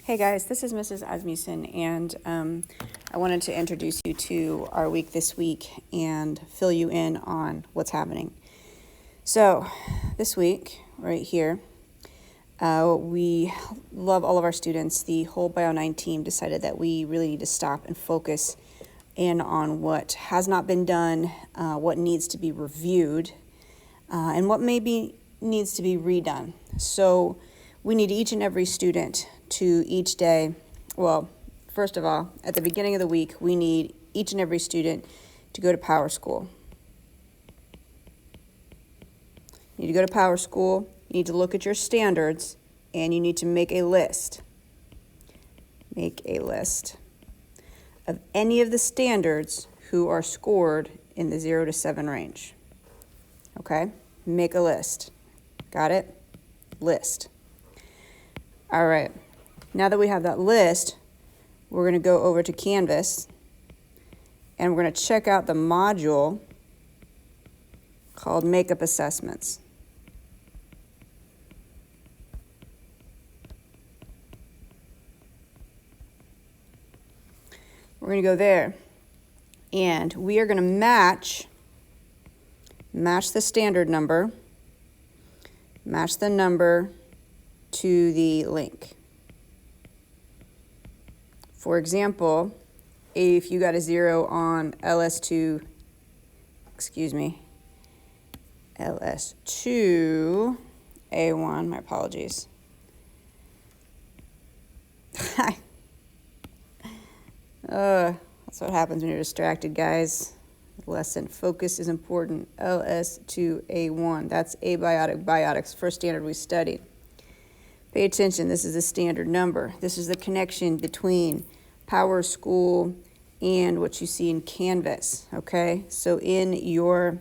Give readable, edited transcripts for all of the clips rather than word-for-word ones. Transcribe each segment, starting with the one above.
Hey guys, this is Mrs. Asmussen, and I wanted to introduce you to our week this week and fill you in on what's happening. So, this week, right here, we love all of our students. The whole Bio 9 team decided that we really need to stop and focus in on what has not been done, what needs to be reviewed, and what maybe needs to be redone. So, we need each and every student to each day, well, first of all, at the beginning of the week, we need each and every student to go to Power School. You need to go to Power School, you need to look at your standards, and you need to make a list. Make a list of any of the standards who are scored in the 0 to 7 range. Okay? Make a list. Got it? List. All right. Now that we have that list, we're going to go over to Canvas and we're going to check out the module called Makeup Assessments. We're going to go there and we are going to match the standard number, match the number to the link. For example, if you got a 0 on LS2, A1, my apologies. That's what happens when you're distracted, guys. Lesson focus is important. LS2A1, that's abiotic biotics, first standard we studied. Pay attention, this is a standard number. This is the connection between Power School and what you see in Canvas, okay? So in your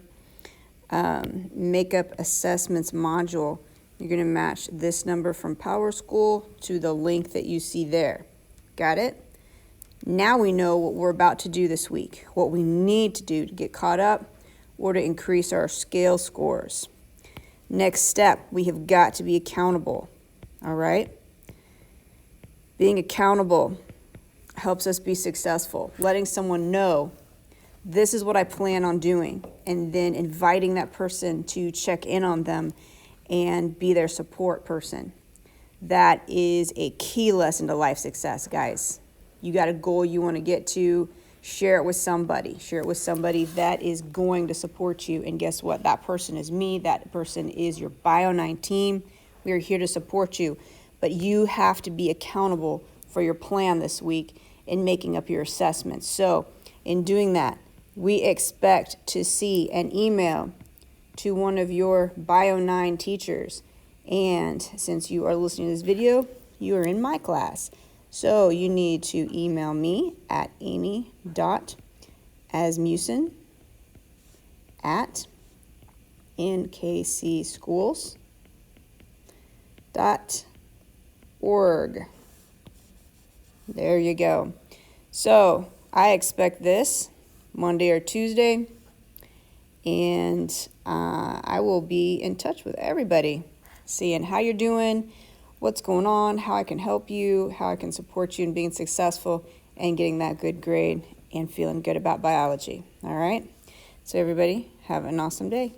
Makeup Assessments module, you're gonna match this number from Power School to the link that you see there. Got it? Now we know what we're about to do this week, what we need to do to get caught up or to increase our scale scores. Next step, we have got to be accountable. All right? Being accountable helps us be successful. Letting someone know, this is what I plan on doing, and then inviting that person to check in on them and be their support person. That is a key lesson to life success, guys. You got a goal you want to get to, share it with somebody. Share it with somebody that is going to support you. And guess what? That person is me. That person is your Bio 9 team. We are here to support you, but you have to be accountable for your plan this week in making up your assessments. So in doing that, we expect to see an email to one of your Bio 9 teachers. And since you are listening to this video, you are in my class. So you need to email me at amy.asmussen@nkcschools.org. There you go. So I expect this Monday or Tuesday, and I will be in touch with everybody, seeing how you're doing, what's going on, how I can help you, how I can support you in being successful and getting that good grade and feeling good about biology. All right? So everybody, have an awesome day.